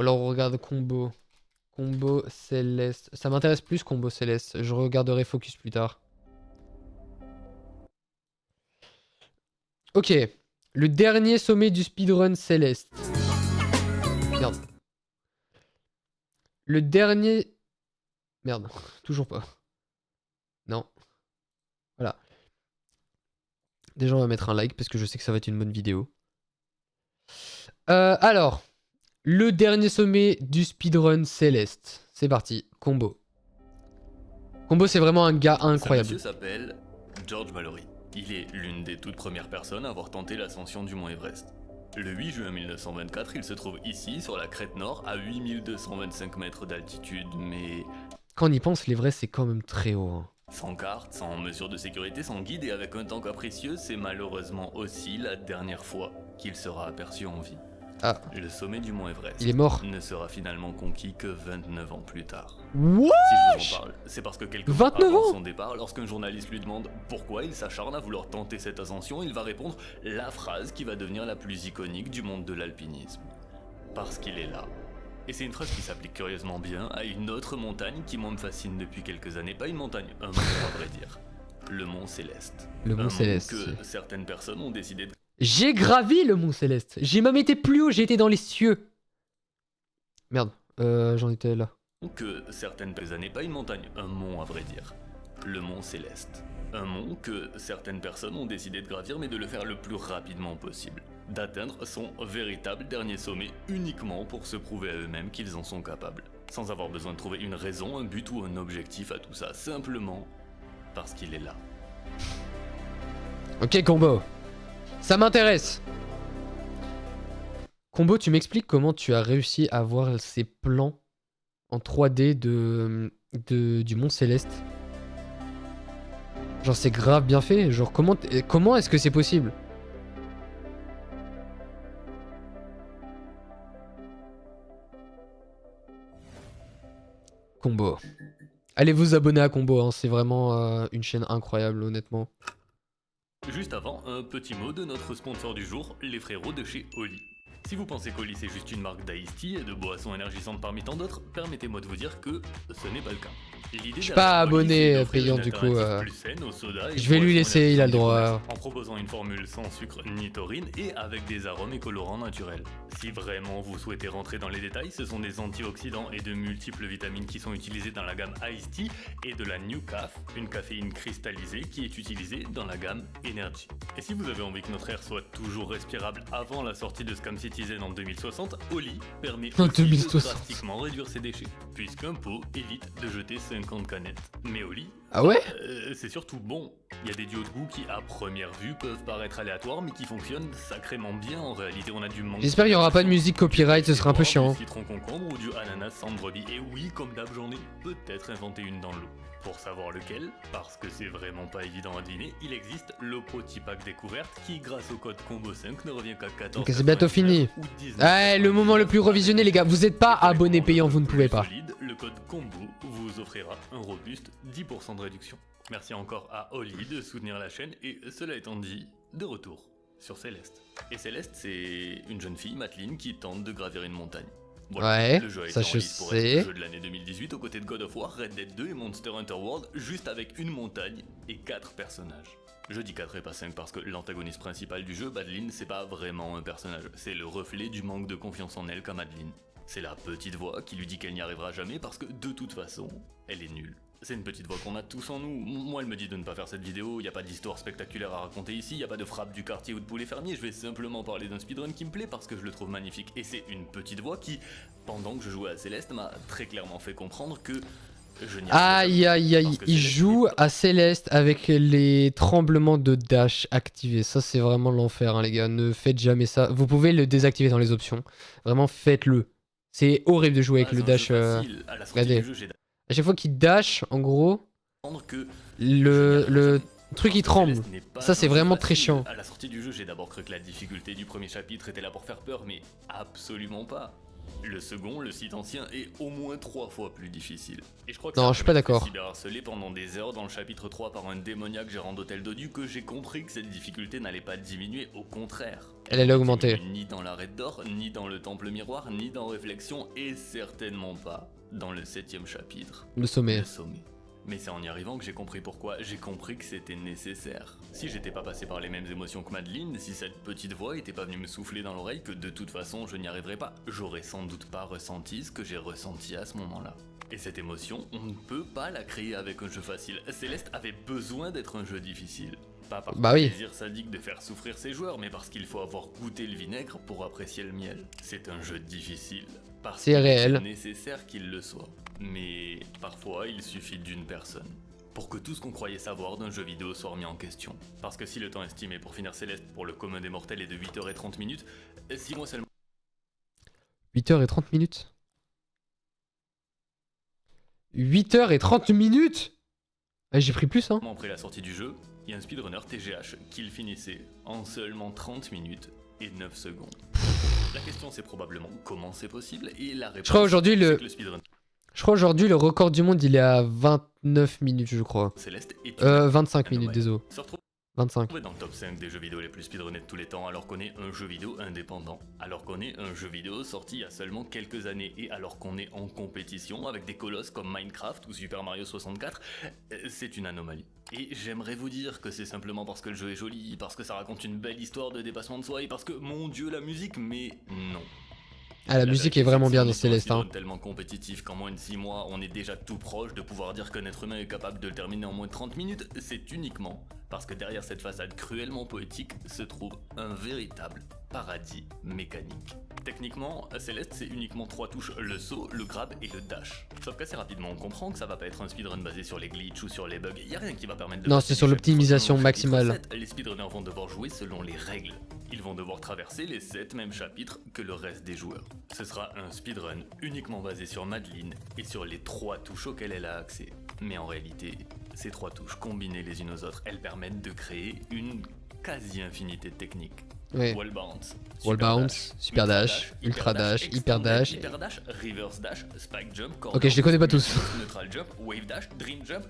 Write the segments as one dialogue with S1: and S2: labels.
S1: Ou alors on regarde combo. Combo céleste. Ça m'intéresse plus combo céleste. Je regarderai focus plus tard. Ok. Le dernier sommet du speedrun céleste. Merde. Le dernier... Merde. Toujours pas. Non. Voilà. Déjà on va mettre un like parce que je sais que ça va être une bonne vidéo. Alors. Le dernier sommet du speedrun céleste. C'est parti. Combo. Combo c'est vraiment un gars incroyable.
S2: Ce monsieur s'appelle George Mallory. Il est l'une des toutes premières personnes à avoir tenté l'ascension du mont Everest. Le 8 juin 1924, il se trouve ici, sur la crête nord, à 8225 mètres d'altitude, mais...
S1: Quand on y pense, l'Everest c'est quand même très haut. Hein.
S2: Sans carte, sans mesure de sécurité, sans guide et avec un temps capricieux, c'est malheureusement aussi la dernière fois qu'il sera aperçu en vie.
S1: Ah.
S2: Le sommet du mont Everest
S1: Il est mort.
S2: ne sera finalement conquis que 29 ans plus tard.
S1: What?
S2: Si je vous en parle, c'est parce que quelques mois avant son départ, lorsqu'un journaliste lui demande pourquoi il s'acharne à vouloir tenter cette ascension, il va répondre la phrase qui va devenir la plus iconique du monde de l'alpinisme. Parce qu'il est là. Et c'est une phrase qui s'applique curieusement bien à une autre montagne qui moi me fascine depuis quelques années. Pas une montagne, un mont à vrai dire. Le mont Céleste.
S1: Le mont Céleste.
S2: Que certaines personnes ont décidé de...
S1: J'ai gravi le mont Céleste. J'ai même été plus haut, j'ai été dans les cieux. Merde, j'en étais là.
S2: Que certaines années, pas une montagne, un mont à vrai dire. Le mont Céleste. Un mont que certaines personnes ont décidé de gravir mais de le faire le plus rapidement possible. D'atteindre son véritable dernier sommet uniquement pour se prouver à eux-mêmes qu'ils en sont capables. Sans avoir besoin de trouver une raison, un but ou un objectif à tout ça. Simplement parce qu'il est là.
S1: Ok Combo. Ça m'intéresse. Combo, tu m'expliques comment tu as réussi à voir ces plans en 3D du Mont Céleste? Genre c'est grave bien fait. Genre comment est-ce que c'est possible? Combo. Allez vous abonner à Combo, hein. C'est vraiment une chaîne incroyable honnêtement.
S2: Juste avant, un petit mot de notre sponsor du jour, les frérots de chez Oli. Si vous pensez qu'Oli c'est juste une marque d'Ice Tea et de boissons énergisantes parmi tant d'autres, permettez-moi de vous dire que ce n'est pas le cas.
S1: Je suis pas abonné payant du coup. Je vais lui laisser, il a le droit.
S2: En proposant une formule sans sucre ni taurine et avec des arômes et colorants naturels. Si vraiment vous souhaitez rentrer dans les détails, ce sont des antioxydants et de multiples vitamines qui sont utilisées dans la gamme Ice Tea et de la New Caf, une caféine cristallisée qui est utilisée dans la gamme Energy. Et si vous avez envie que notre air soit toujours respirable avant la sortie de Scam Citizen en 2060, Oli permet aussi de drastiquement réduire ses déchets, puisqu'un pot évite de jeter 50 canettes. Mais Oli,
S1: ah ouais,
S2: c'est surtout bon. Il y a des duos de goût qui à première vue peuvent paraître aléatoires mais qui fonctionnent sacrément bien. En réalité on a du mangue.
S1: J'espère qu'il n'y aura pas de musique copyright, ce sera un peu chiant.
S2: Du citron concombre ou du ananas sans brebis. Et oui, comme d'hab j'en ai peut-être inventé une dans l'eau. Pour savoir lequel, parce que c'est vraiment pas évident à deviner, il existe le petit pack découverte qui, grâce au code combo 5, ne revient qu'à 14.
S1: Ok, c'est bientôt fini. Ouais, le moment le plus revisionné, les gars. Vous êtes pas abonné payant, vous ne pouvez pas.
S2: Le code combo vous offrira un robuste 10% de réduction. Merci encore à Oli de soutenir la chaîne et cela étant dit, de retour sur Céleste. Et Céleste, c'est une jeune fille, Mateline, qui tente de gravir une montagne. Voilà,
S1: ouais,
S2: le jeu
S1: ça je
S2: sais. Le jeu de l'année 2018 aux côtés de God of War, Red Dead 2 et Monster Hunter World, juste avec une montagne et 4 personnages. Je dis 4 et pas 5 parce que l'antagoniste principal du jeu, Madeline, c'est pas vraiment un personnage, c'est le reflet du manque de confiance en elle qu'a Madeline. C'est la petite voix qui lui dit qu'elle n'y arrivera jamais parce que de toute façon, elle est nulle. C'est une petite voix qu'on a tous en nous. Moi, elle me dit de ne pas faire cette vidéo, il n'y a pas d'histoire spectaculaire à raconter ici, il n'y a pas de frappe du quartier ou de poulet fermier, je vais simplement parler d'un speedrun qui me plaît parce que je le trouve magnifique. Et c'est une petite voix qui, pendant que je jouais à Céleste, m'a très clairement fait comprendre que je n'y
S1: aïe aïe aïe, il joue à Céleste avec les tremblements de dash activés. Ça c'est vraiment l'enfer hein, les gars, ne faites jamais ça. Vous pouvez le désactiver dans les options, vraiment faites-le. C'est horrible de jouer avec le dash. Regardez. À chaque fois qu'il dash, en gros, le truc il tremble. Ça c'est vraiment très chiant.
S2: À la sortie du jeu, j'ai d'abord cru que la difficulté du premier chapitre était là pour faire peur, mais absolument pas. Le second, le site ancien, est au moins 3 fois plus difficile. Et je crois que
S1: non, je suis pas d'accord.
S2: Cyberharcelé pendant des heures dans le chapitre 3 par un démoniaque gérant d'hôtel dodu que j'ai compris que cette difficulté n'allait pas diminuer, au contraire.
S1: Elle a augmenté.
S2: Ni dans l'arrêt d'or, ni dans le temple miroir, ni dans Réflexion, et certainement pas dans le 7ème chapitre.
S1: Le sommet.
S2: Le sommet. Mais c'est en y arrivant que j'ai compris pourquoi, j'ai compris que c'était nécessaire. Si j'étais pas passé par les mêmes émotions que Madeline, si cette petite voix était pas venue me souffler dans l'oreille que de toute façon je n'y arriverais pas, j'aurais sans doute pas ressenti ce que j'ai ressenti à ce moment-là. Et cette émotion, on ne peut pas la créer avec un jeu facile. Céleste avait besoin d'être un jeu difficile. Pas par
S1: Bah oui.
S2: plaisir sadique de faire souffrir ses joueurs, mais parce qu'il faut avoir goûté le vinaigre pour apprécier le miel. C'est un jeu difficile. Parce
S1: C'est réel.
S2: C'est nécessaire qu'il le soit. Mais parfois, il suffit d'une personne pour que tout ce qu'on croyait savoir d'un jeu vidéo soit remis en question. Parce que si le temps estimé pour finir Céleste pour le commun des mortels est de 8h30 minutes, 6 mois seulement
S1: 8h30. 8h30. J'ai pris plus, hein.
S2: après la sortie du jeu, il y a un speedrunner TGH qui le finissait en seulement 30 minutes et 9 secondes. La question c'est probablement comment c'est possible et la réponse
S1: Je crois aujourd'hui
S2: c'est que le speedrun
S1: le record du monde il est à 29 minutes, je crois.
S2: Céleste est
S1: 25 minutes,
S2: anomalie.
S1: désolé.
S2: Se retrouve
S1: 25.
S2: dans le top 5 des jeux vidéo les plus speedrunnés de tous les temps alors qu'on est un jeu vidéo indépendant, alors qu'on est un jeu vidéo sorti il y a seulement quelques années et alors qu'on est en compétition avec des colosses comme Minecraft ou Super Mario 64, c'est une anomalie. Et j'aimerais vous dire que c'est simplement parce que le jeu est joli, parce que ça raconte une belle histoire de dépassement de soi et parce que, mon dieu, la musique, mais non.
S1: Ah, la musique est vraiment bien dans Céleste, hein.
S2: Tellement compétitif qu'en moins de 6 mois, on est déjà tout proche de pouvoir dire qu'un être humain est capable de le terminer en moins de 30 minutes, c'est uniquement parce que derrière cette façade cruellement poétique se trouve un véritable paradis mécanique. Techniquement, Céleste c'est uniquement 3 touches, le saut, le grab et le dash. Sauf qu'assez rapidement on comprend que ça va pas être un speedrun basé sur les glitches ou sur les bugs, y a rien qui va permettre de...
S1: Non, c'est sur l'optimisation maximale.
S2: Les speedrunners vont devoir jouer selon les règles. Ils vont devoir traverser les 7 mêmes chapitres que le reste des joueurs. Ce sera un speedrun uniquement basé sur Madeline et sur les 3 touches auxquelles elle a accès. Mais en réalité, ces 3 touches combinées les unes aux autres, elles permettent de créer une quasi-infinité de techniques.
S1: Ouais.
S2: Wall bounce,
S1: Wall bounce, super dash, ultra dash, hyper dash.
S2: hyper dash, reverse dash, spike jump,
S1: Ok, je les connais pas tous.
S2: neutral jump, wave dash, dream jump,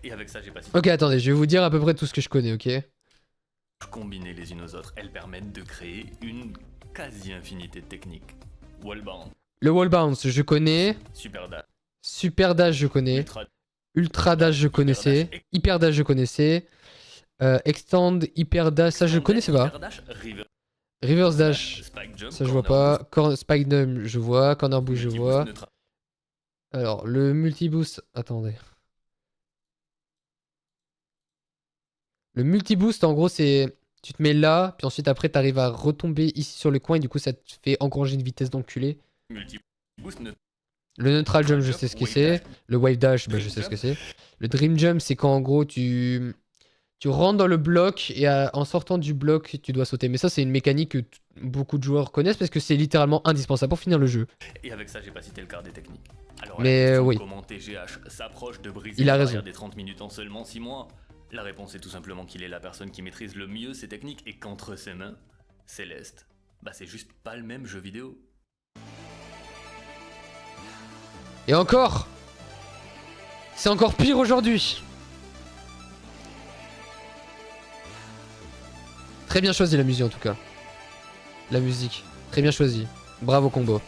S2: et avec ça j'ai pas...
S1: Ok, attendez, je vais vous dire à peu près tout ce que je connais, ok?
S2: Combinées les unes aux autres, elles permettent de créer une quasi-infinité de techniques. Wall bounce.
S1: Le wall bounce, je connais.
S2: Super dash.
S1: Super dash, je connais. Ultra dash, je connaissais. Hyper dash, je connaissais. Extend, hyper dash, ça je connaissais pas. Reverse dash, ça je vois pas. Spike jump, je vois. Corner boost, je vois. Alors, le multi-boost, attendez. Le multi-boost, en gros, c'est... Tu te mets là, puis ensuite après, t'arrives à retomber ici sur le coin, et du coup, ça te fait engranger une vitesse d'enculé. Le neutral jump, je sais ce que c'est. Le wave dash, bah, je sais ce que c'est. Le dream jump, c'est quand, en gros, tu rentres dans le bloc, et en sortant du bloc, tu dois sauter. Mais ça, c'est une mécanique que beaucoup de joueurs connaissent, parce que c'est littéralement indispensable pour finir le jeu.
S2: Et avec ça, j'ai pas cité le quart des techniques. Alors,
S1: mais oui.
S2: Comment TGH s'approche de briser
S1: il a raison.
S2: Des 30 minutes en seulement 6 mois? La réponse est tout simplement qu'il est la personne qui maîtrise le mieux ces techniques et qu'entre ses mains, Céleste, bah c'est juste pas le même jeu vidéo.
S1: Et encore, c'est encore pire aujourd'hui. Très bien choisi la musique en tout cas. La musique, très bien choisi. Bravo combo.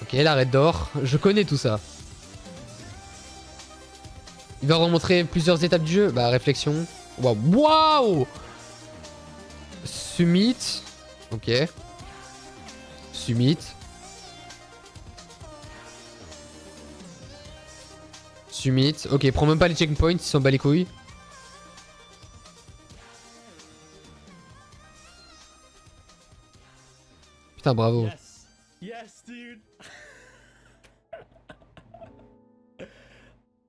S1: Ok, l'arrêt d'or, je connais tout ça. Il va remontrer plusieurs étapes du jeu. Bah, réflexion. Waouh, waouh. Summit. Ok. Summit. Summit. Ok, prends même pas les checkpoints, ils s'en bat les couilles. Putain, bravo.
S3: Yes, yes dude.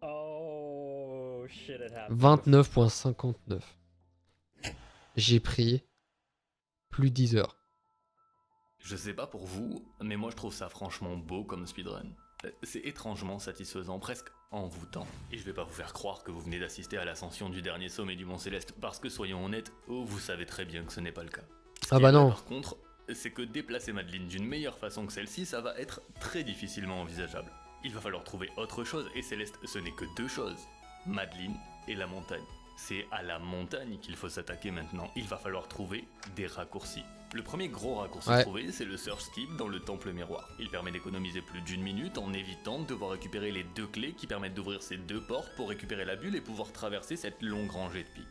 S3: Oh shit, it happened.
S1: 29.59. J'ai pris plus 10 heures.
S2: Je sais pas pour vous, mais moi je trouve ça franchement beau comme speedrun. C'est étrangement satisfaisant, presque envoûtant. Et je vais pas vous faire croire que vous venez d'assister à l'ascension du dernier sommet du Mont Céleste, parce que soyons honnêtes, vous savez très bien que ce n'est pas le cas.
S1: Ah bah non.
S2: Par contre, c'est que déplacer Madeline d'une meilleure façon que celle-ci, ça va être très difficilement envisageable. Il va falloir trouver autre chose, et Céleste, ce n'est que deux choses. Madeline et la montagne. C'est à la montagne qu'il faut s'attaquer maintenant. Il va falloir trouver des raccourcis. Le premier gros raccourci trouvé, c'est le Search Skip dans le Temple Miroir. Il permet d'économiser plus d'1 minute en évitant de devoir récupérer les deux clés qui permettent d'ouvrir ces deux portes pour récupérer la bulle et pouvoir traverser cette longue rangée de pics.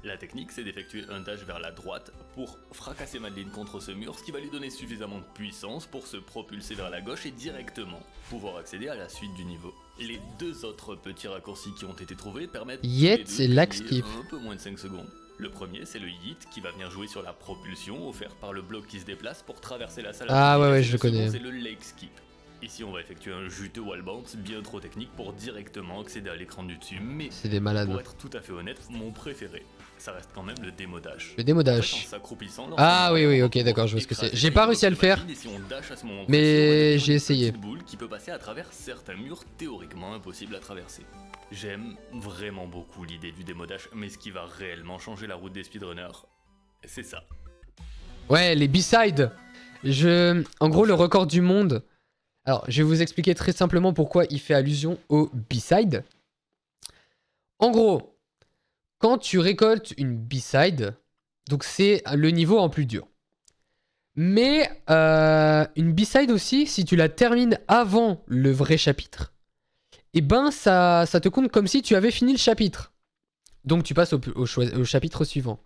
S2: La technique, c'est d'effectuer un dash vers la droite pour fracasser Madeline contre ce mur, ce qui va lui donner suffisamment de puissance pour se propulser vers la gauche et directement pouvoir accéder à la suite du niveau. Les deux autres petits raccourcis qui ont été trouvés permettent
S1: et Lag Skip.
S2: un peu moins de 5 secondes. Le premier, c'est le Yeet qui va venir jouer sur la propulsion offerte par le bloc qui se déplace pour traverser la salle.
S1: Ah ouais, je le
S2: second,
S1: connais.
S2: c'est le Lake Skip. Ici, on va effectuer un juteux wall bounce bien trop technique pour directement accéder à l'écran du dessus, mais
S1: C'est des malades.
S2: pour être tout à fait honnête, mon préféré, ça reste quand même le démo dash.
S1: Le démo
S2: En fait,
S1: dash.
S2: en s'accroupissant,
S1: Ah
S2: lorsqu'on
S1: oui,
S2: va
S1: ok, d'accord, je vois ce que c'est.
S2: écraser
S1: J'ai pas
S2: les
S1: réussi à le
S2: blocs de
S1: faire,
S2: Madeline, et si on dash à ce moment
S1: mais
S2: précis, on va
S1: j'ai
S2: découvrir
S1: essayé.
S2: une petite boule qui peut passer à travers certains murs théoriquement impossibles à traverser. J'aime vraiment beaucoup l'idée du démo dash, mais ce qui va réellement changer la route des speedrunners, c'est ça.
S1: Ouais, les B-sides. En gros, le record du monde. Alors, je vais vous expliquer très simplement pourquoi il fait allusion au B-side. En gros, quand tu récoltes une B-side, donc c'est le niveau en plus dur. Mais une B-side aussi, si tu la termines avant le vrai chapitre, et ben ça te compte comme si tu avais fini le chapitre. Donc tu passes au chapitre suivant.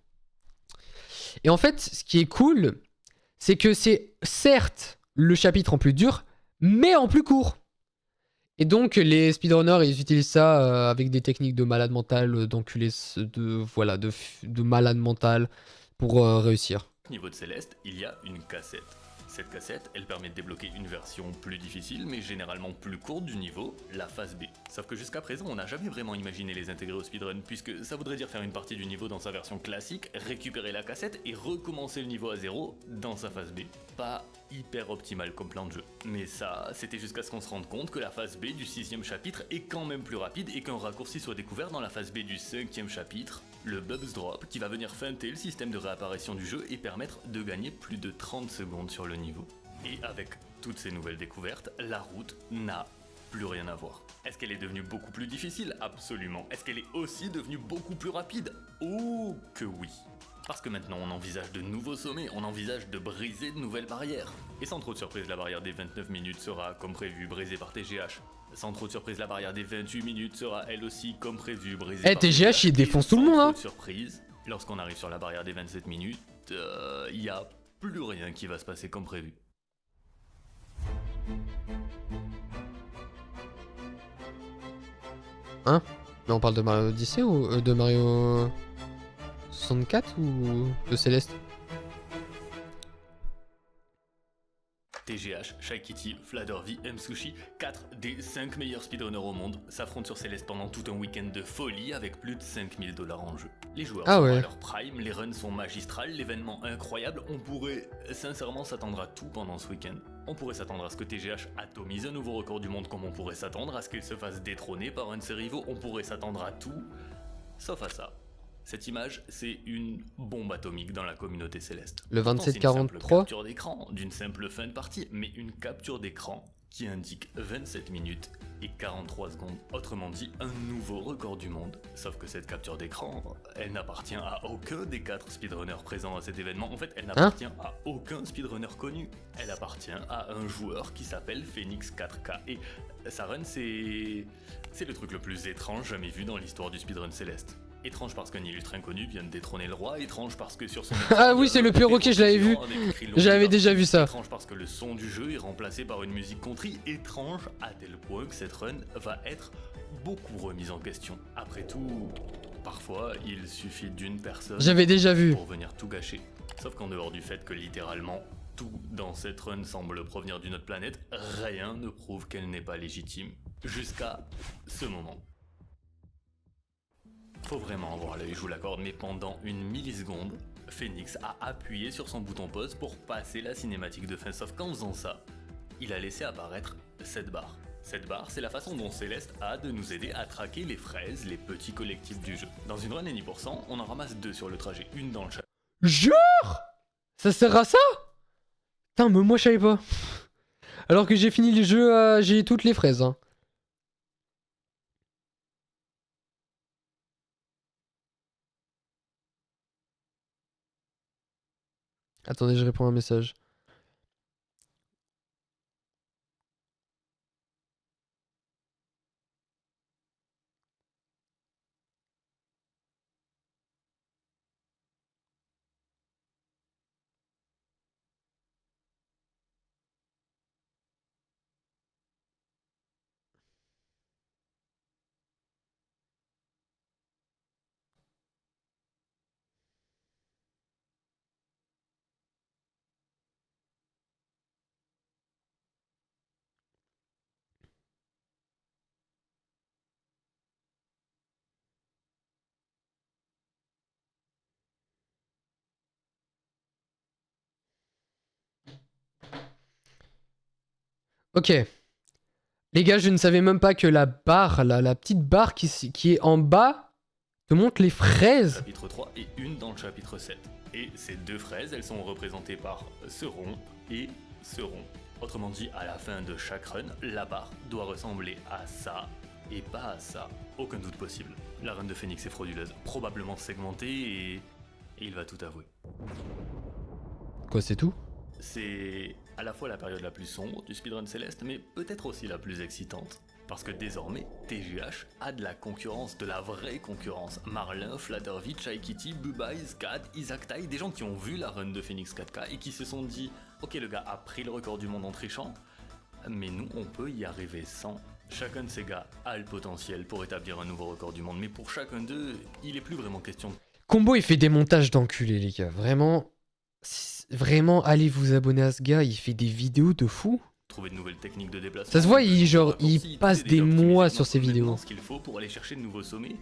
S1: Et en fait, ce qui est cool, c'est que c'est certes le chapitre en plus dur, mais en plus court. Et donc les speedrunners, ils utilisent ça avec des techniques de malade mental, d'enculé, de malade mental pour réussir.
S2: Au niveau de Céleste, il y a une cassette. Cette cassette, elle permet de débloquer une version plus difficile, mais généralement plus courte du niveau, la phase B. Sauf que jusqu'à présent, on n'a jamais vraiment imaginé les intégrer au speedrun, puisque ça voudrait dire faire une partie du niveau dans sa version classique, récupérer la cassette et recommencer le niveau à zéro dans sa phase B. Pas hyper optimal comme plan de jeu. Mais ça, c'était jusqu'à ce qu'on se rende compte que la phase B du 6ème chapitre est quand même plus rapide et qu'un raccourci soit découvert dans la phase B du 5ème chapitre, le Bubs Drop, qui va venir feinter le système de réapparition du jeu et permettre de gagner plus de 30 secondes sur le niveau. Et avec toutes ces nouvelles découvertes, la route n'a plus rien à voir. Est-ce qu'elle est devenue beaucoup plus difficile? Absolument. Est-ce qu'elle est aussi devenue beaucoup plus rapide? Oh que oui. Parce que maintenant on envisage de nouveaux sommets, on envisage de briser de nouvelles barrières. Et sans trop de surprise, la barrière des 29 minutes sera, comme prévu, brisée par TGH. Sans trop de surprise, la barrière des 28 minutes sera elle aussi, comme prévu, brisée par
S1: TGH, il défonce tout le monde,
S2: Sans
S1: hein.
S2: trop de surprise, lorsqu'on arrive sur la barrière des 27 minutes, il n'y a plus rien qui va se passer comme prévu.
S1: Hein? Mais on parle de Mario Odyssey ou de Mario 64 ou de Céleste?
S2: TGH, Shy Kitty, Fladdervy, M-Sushi, 4 des 5 meilleurs speedrunners au monde, s'affrontent sur Céleste pendant tout un week-end de folie avec plus de 5000 $ en jeu. Les joueurs sont à leur prime, les runs sont magistrales, l'événement incroyable, on pourrait sincèrement s'attendre à tout pendant ce week-end. On pourrait s'attendre à ce que TGH atomise un nouveau record du monde, comme on pourrait s'attendre à ce qu'il se fasse détrôner par un de ses rivaux, on pourrait s'attendre à tout, sauf à ça. Cette image, c'est une bombe atomique dans la communauté céleste.
S1: Le
S2: Pourtant, c'est une simple
S1: 27-43
S2: capture d'écran d'une simple fin de partie, mais une capture d'écran qui indique 27 minutes et 43 secondes. Autrement dit, un nouveau record du monde. Sauf que cette capture d'écran, elle n'appartient à aucun des 4 speedrunners présents à cet événement. En fait, elle n'appartient à aucun speedrunner connu. Elle appartient à un joueur qui s'appelle Phoenix 4K. Et sa run, c'est le truc le plus étrange jamais vu dans l'histoire du speedrun céleste. Étrange parce qu'un illustre inconnu vient de détrôner le roi, étrange parce que sur son...
S1: Ah oui, c'est le perroquet, je l'avais vu. J'avais déjà vu ça.
S2: Étrange parce que le son du jeu est remplacé par une musique country, étrange à tel point que cette run va être beaucoup remise en question. Après tout, parfois il suffit d'une personne
S1: J'avais déjà vu
S2: pour venir tout gâcher. Sauf qu'en dehors du fait que littéralement tout dans cette run semble provenir d'une autre planète, rien ne prouve qu'elle n'est pas légitime. Jusqu'à ce moment. Faut vraiment avoir l'œil, je vous l'accorde, mais pendant une milliseconde, Phoenix a appuyé sur son bouton pause pour passer la cinématique de fin. Sauf qu'en faisant ça, il a laissé apparaître cette barre. Cette barre, c'est la façon dont Céleste a de nous aider à traquer les fraises, les petits collectifs du jeu. Dans une run Any%, on en ramasse 2 sur le trajet, une dans le chat.
S1: Genre? Ça sert à ça? Putain, mais moi je savais pas. Alors que j'ai fini le jeu, j'ai toutes les fraises. Hein. Attendez, je réponds à un message. Ok. Les gars, je ne savais même pas que la barre, la petite barre qui est en bas, te montre les fraises.
S2: Chapitre 3 et une dans le chapitre 7. Et ces deux fraises, elles sont représentées par ce rond et ce rond. Autrement dit, à la fin de chaque run, la barre doit ressembler à ça et pas à ça. Aucun doute possible. La run de Phoenix est frauduleuse, probablement segmentée et il va tout avouer.
S1: Quoi, c'est tout?
S2: C'est à la fois la période la plus sombre du speedrun Céleste, mais peut-être aussi la plus excitante. Parce que désormais, TGH a de la concurrence, de la vraie concurrence. Marlin, Flutterby, Chai Kitty, Bubba, Iscad, Isaac Tai, des gens qui ont vu la run de Phoenix 4K et qui se sont dit « Ok, le gars a pris le record du monde en trichant, mais nous, on peut y arriver sans. » Chacun de ces gars a le potentiel pour établir un nouveau record du monde, mais pour chacun d'eux, il est plus vraiment question de...
S1: Combo, il fait des montages d'enculés, les gars. Vraiment, vraiment, allez vous abonner à ce gars. Il fait des vidéos de fou.
S2: Trouver de nouvelles techniques de déplacement.
S1: Ça se voit, il passe des mois sur ses vidéos.
S2: Ce qu'il faut pour aller chercher de nouveaux sommets,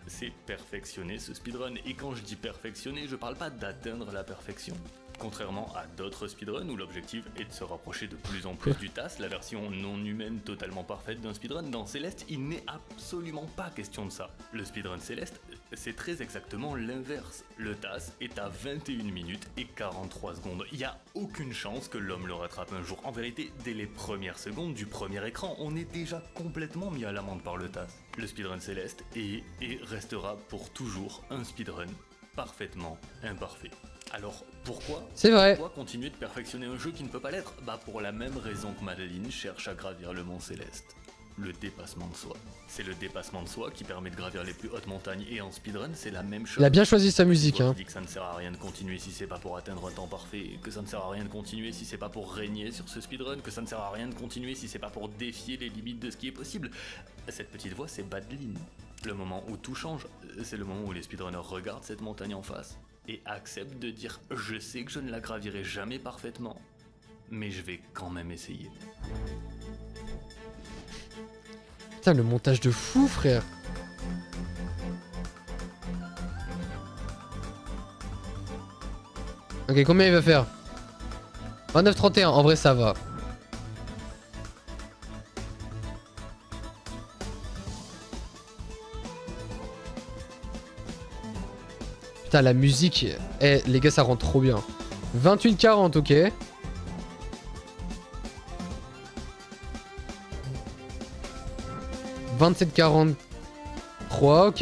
S2: c'est perfectionner ce speedrun. Et quand je dis perfectionner, je parle pas d'atteindre la perfection. Contrairement à d'autres speedruns où l'objectif est de se rapprocher de plus en plus du TAS, la version non humaine totalement parfaite d'un speedrun, dans Céleste, il n'est absolument pas question de ça. Le speedrun Céleste, c'est très exactement l'inverse. Le TAS est à 21 minutes et 43 secondes. Il n'y a aucune chance que l'homme le rattrape un jour. En vérité, dès les premières secondes du premier écran, on est déjà complètement mis à l'amende par le TAS. Le speedrun Céleste est et restera pour toujours un speedrun parfaitement imparfait. Alors pourquoi
S1: C'est vrai.
S2: Pourquoi continuer de perfectionner un jeu qui ne peut pas l'être? Bah pour la même raison que Madeline cherche à gravir le mont Céleste. Le dépassement de soi. C'est le dépassement de soi qui permet de gravir les plus hautes montagnes et en speedrun c'est la même chose.
S1: Il a bien choisi sa musique, hein.
S2: Dit que ça ne sert à rien de continuer si c'est pas pour atteindre un temps parfait, que ça ne sert à rien de continuer si c'est pas pour régner sur ce speedrun, que ça ne sert à rien de continuer si c'est pas pour défier les limites de ce qui est possible. Cette petite voix c'est Madeline. Le moment où tout change, c'est le moment où les speedrunners regardent cette montagne en face et acceptent de dire « Je sais que je ne la gravirai jamais parfaitement, mais je vais quand même essayer. »
S1: Putain, le montage de fou, frère. Ok, combien il va faire? 29,31, en vrai ça va. Putain, la musique, eh, les gars, ça rend trop bien. 28,40, ok. « 27,43, ok.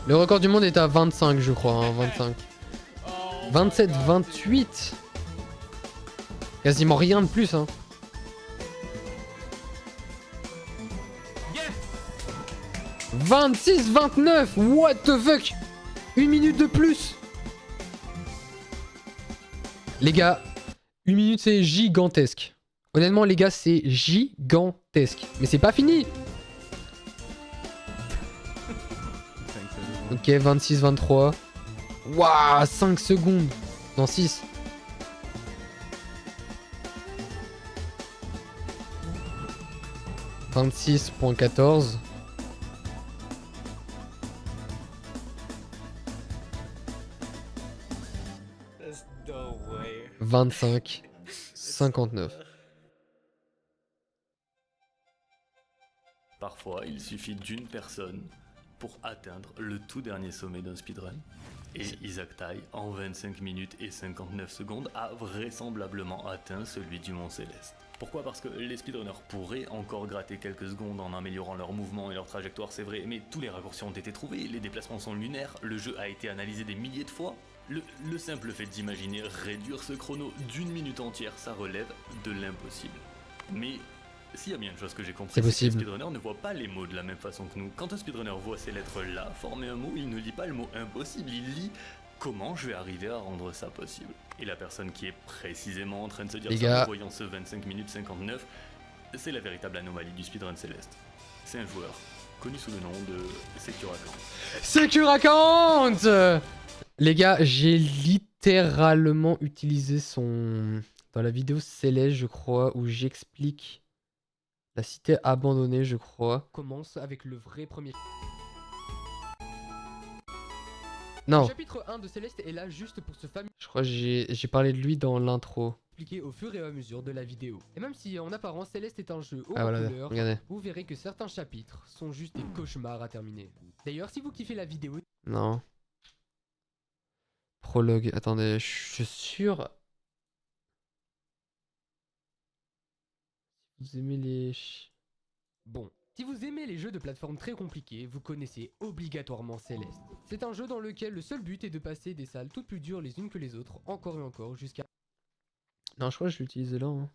S1: Le record du monde est à 25, je crois, hein, 25. 27, 28. Quasiment rien de plus, hein. 26, 29, what the fuck? Une minute de plus. Les gars, une minute c'est gigantesque. Honnêtement les gars, c'est gigantesque. Mais c'est pas fini. Ok, 26, 23. Waouh, 5 secondes. Non, 6. « 26,14. » 25, 59.
S2: Parfois, il suffit d'une personne pour atteindre le tout dernier sommet d'un speedrun. Et Isaac Tai, en 25 minutes et 59 secondes, a vraisemblablement atteint celui du Mont Céleste. Pourquoi? Parce que les speedrunners pourraient encore gratter quelques secondes en améliorant leur mouvement et leur trajectoire, c'est vrai, mais tous les raccourcis ont été trouvés, les déplacements sont lunaires, le jeu a été analysé des milliers de fois. Le simple fait d'imaginer réduire ce chrono d'une minute entière, ça relève de l'impossible. Mais s'il y a bien une chose que j'ai compris,
S1: C'est
S2: que
S1: possible.
S2: les speedrunners ne voient pas les mots de la même façon que nous. Quand un speedrunner voit ces lettres-là former un mot, il ne lit pas le mot impossible, il lit comment je vais arriver à rendre ça possible. Et la personne qui est précisément en train de se dire
S1: Les
S2: ça
S1: gars.
S2: en voyant ce 25 minutes 59, c'est la véritable anomalie du speedrun céleste. C'est un joueur connu sous le nom de Secure Account.
S1: Secure Account. Les gars, j'ai littéralement utilisé son... Dans la vidéo Céleste, je crois, où j'explique la cité abandonnée, je crois. Commence avec le vrai premier... Non. Le chapitre 1 de Céleste est là juste pour ce fameux... Je crois que j'ai parlé de lui dans l'intro. Expliqué au fur et à mesure de la vidéo. Et même si en apparence Céleste est un jeu haut en couleur,
S2: regardez.
S1: vous verrez que certains chapitres sont juste des cauchemars à terminer. D'ailleurs, si vous kiffez la vidéo... Non. Prologue, attendez, je suis sûr... Si vous aimez les... Bon. Si vous aimez les jeux de plateforme très compliqués, vous connaissez obligatoirement Céleste. C'est un jeu dans lequel le seul but est de passer des salles toutes plus dures les unes que les autres, encore et encore, jusqu'à... Non, je crois que je l'ai utilisé là. Hein.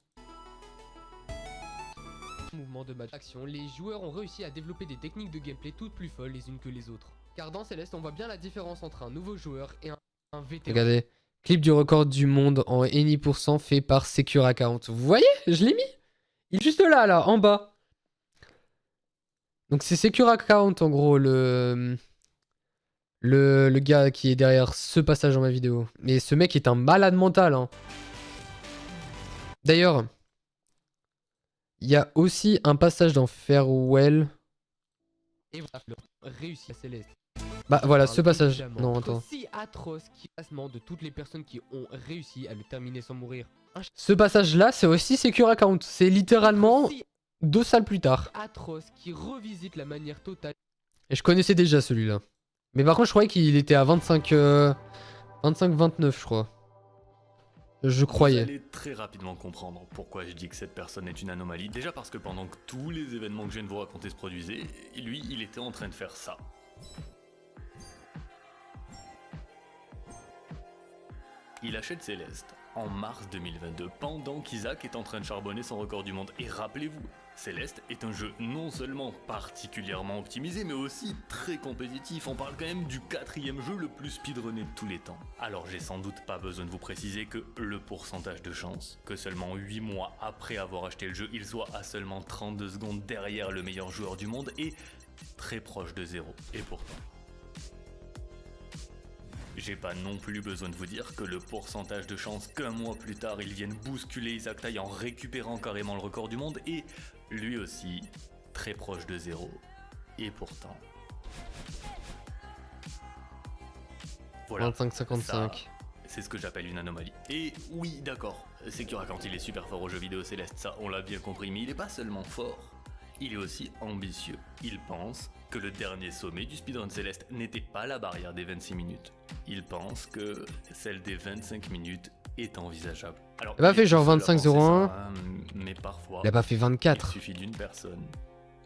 S1: Mouvement de match action, les joueurs ont réussi à développer des techniques de gameplay toutes plus folles les unes que les autres. Car dans Céleste, on voit bien la différence entre un nouveau joueur et un vétéran. Regardez, clip du record du monde en any% fait par Secure Account. Vous voyez? Je l'ai mis. Il est juste là, en bas. Donc c'est Secure Account en gros le gars qui est derrière ce passage dans ma vidéo. Mais ce mec est un malade mental. Hein. D'ailleurs, il y a aussi un passage dans Farewell. Et voilà, réussi à Céleste. Bah voilà, ce passage. Non, attends. Aussi atroce qui classement de toutes les personnes qui ont réussi à le terminer sans mourir. Ce passage là, c'est aussi Secure Account. C'est littéralement 2 salles plus tard. Atroce qui revisite la manière totale. Et je connaissais déjà celui-là. Mais par contre, je croyais qu'il était à 25-29, je crois. Je croyais.
S2: Vous allez très rapidement comprendre pourquoi je dis que cette personne est une anomalie. Déjà parce que pendant que tous les événements que je viens de vous raconter se produisaient, lui, il était en train de faire ça. Il achète Céleste en mars 2022, pendant qu'Isaac est en train de charbonner son record du monde. Et rappelez-vous, Céleste est un jeu non seulement particulièrement optimisé, mais aussi très compétitif. On parle quand même du 4e jeu le plus speedrunné de tous les temps. Alors j'ai sans doute pas besoin de vous préciser que le pourcentage de chance, que seulement 8 mois après avoir acheté le jeu, il soit à seulement 32 secondes derrière le meilleur joueur du monde, est très proche de zéro. Et pourtant... J'ai pas non plus besoin de vous dire que le pourcentage de chance qu'un mois plus tard ils viennent bousculer Isaac Tai en récupérant carrément le record du monde est lui aussi très proche de zéro. Et pourtant... Voilà,
S1: 25-55.
S2: C'est ce que j'appelle une anomalie. Et oui, d'accord, Secure Account il est super fort aux jeux vidéo Céleste, ça on l'a bien compris, mais il est pas seulement fort, il est aussi ambitieux. Il pense que le dernier sommet du speedrun Céleste n'était pas la barrière des 26 minutes. Il pense que celle des 25 minutes est envisageable. Alors,
S1: il a pas fait genre 25-01.
S2: Mais parfois,
S1: il a pas fait 24.
S2: Il suffit d'une personne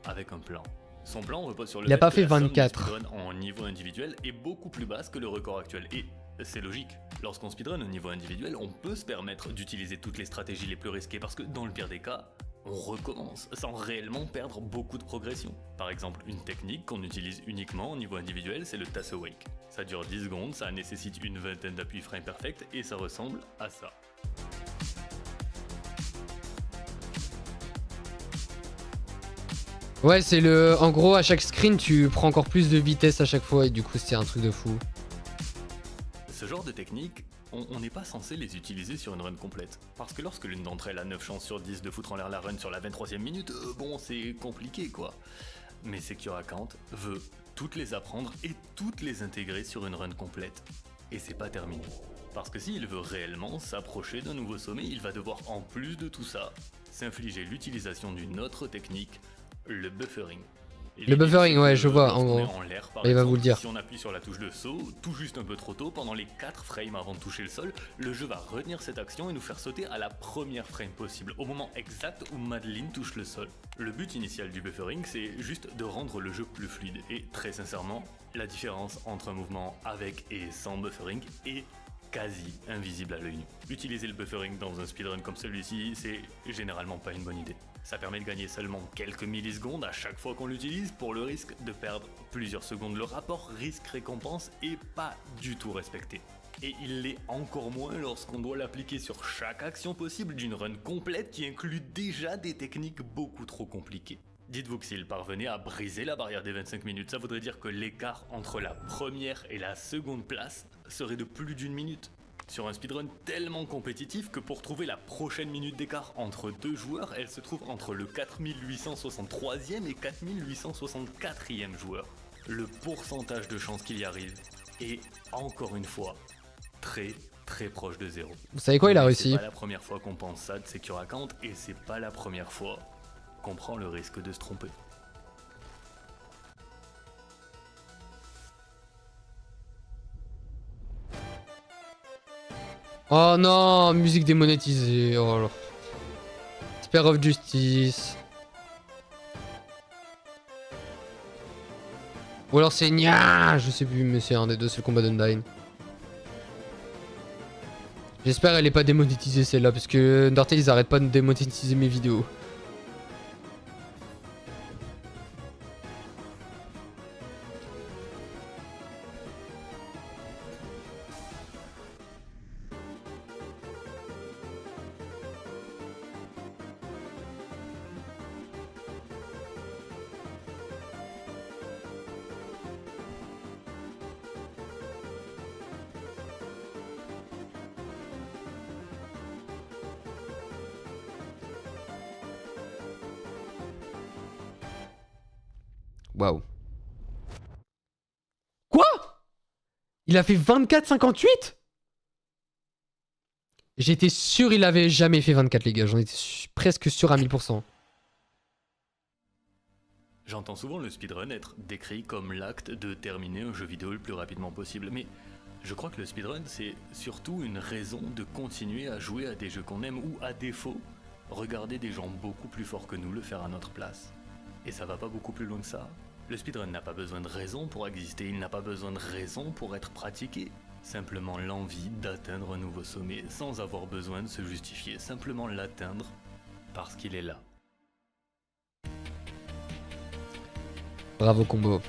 S2: avec un plan. Son plan repose sur le
S1: il a
S2: fait
S1: pas
S2: que
S1: fait
S2: la somme
S1: 24.
S2: du speedrun en niveau individuel est beaucoup plus basse que le record actuel. Et c'est logique. Lorsqu'on speedrun au niveau individuel, on peut se permettre d'utiliser toutes les stratégies les plus risquées parce que dans le pire des cas, on recommence sans réellement perdre beaucoup de progression. Par exemple, une technique qu'on utilise uniquement au niveau individuel, c'est le Tass Awake. Ça dure 10 secondes, ça nécessite une vingtaine d'appuis frame perfect et ça ressemble à ça.
S1: Ouais, c'est le... En gros, à chaque screen, tu prends encore plus de vitesse à chaque fois et du coup, c'est un truc de fou.
S2: Ce genre de technique, on n'est pas censé les utiliser sur une run complète. Parce que lorsque l'une d'entre elles a 9 chances sur 10 de foutre en l'air la run sur la 23e minute, bon, c'est compliqué quoi. Mais Secure Account veut toutes les apprendre et toutes les intégrer sur une run complète. Et c'est pas terminé. Parce que s'il veut réellement s'approcher d'un nouveau sommet, il va devoir en plus de tout ça, s'infliger l'utilisation d'une autre technique, le buffering. Et l'idée,
S1: buffering,
S2: c'est
S1: ouais,
S2: que
S1: je vois,
S2: lorsqu'on
S1: en
S2: est
S1: gros.
S2: en l'air, par
S1: Il va
S2: exemple,
S1: vous le dire.
S2: si on appuie sur la touche de saut, tout juste un peu trop tôt, pendant les 4 frames avant de toucher le sol, le jeu va retenir cette action et nous faire sauter à la première frame possible, au moment exact où Madeline touche le sol. Le but initial du buffering, c'est juste de rendre le jeu plus fluide. Et très sincèrement, la différence entre un mouvement avec et sans buffering est quasi invisible à l'œil nu. Utiliser le buffering dans un speedrun comme celui-ci, c'est généralement pas une bonne idée. Ça permet de gagner seulement quelques millisecondes à chaque fois qu'on l'utilise pour le risque de perdre plusieurs secondes. Le rapport risque-récompense est pas du tout respecté. Et il l'est encore moins lorsqu'on doit l'appliquer sur chaque action possible d'une run complète qui inclut déjà des techniques beaucoup trop compliquées. Dites-vous que s'il parvenait à briser la barrière des 25 minutes, ça voudrait dire que l'écart entre la première et la seconde place serait de plus d'une minute. Sur un speedrun tellement compétitif que pour trouver la prochaine minute d'écart entre deux joueurs, elle se trouve entre le 4863e et 4864e joueur. Le pourcentage de chances qu'il y arrive est, encore une fois, très proche de zéro.
S1: Vous savez quoi, il a
S2: Mais
S1: réussi.
S2: C'est pas la première fois qu'on pense ça de Secure Account et c'est pas la première fois qu'on prend le risque de se tromper.
S1: Oh non, musique démonétisée. Oh là. Spear of Justice. Ou alors c'est Nya, je sais plus, mais c'est un des deux, c'est le combat d'Undyne. J'espère qu'elle est pas démonétisée celle-là, parce que Undertale ils arrêtent pas de démonétiser mes vidéos. Waouh. Quoi? Il a fait 24,58? J'étais sûr il avait jamais fait 24 les gars, j'en étais presque sûr à 1000%.
S2: J'entends souvent le speedrun être décrit comme l'acte de terminer un jeu vidéo le plus rapidement possible, mais je crois que le speedrun c'est surtout une raison de continuer à jouer à des jeux qu'on aime ou à défaut, regarder des gens beaucoup plus forts que nous le faire à notre place. Et ça va pas beaucoup plus loin que ça. Le speedrun n'a pas besoin de raison pour exister, il n'a pas besoin de raison pour être pratiqué. Simplement l'envie d'atteindre un nouveau sommet sans avoir besoin de se justifier, simplement l'atteindre parce qu'il est là.
S1: Bravo combo.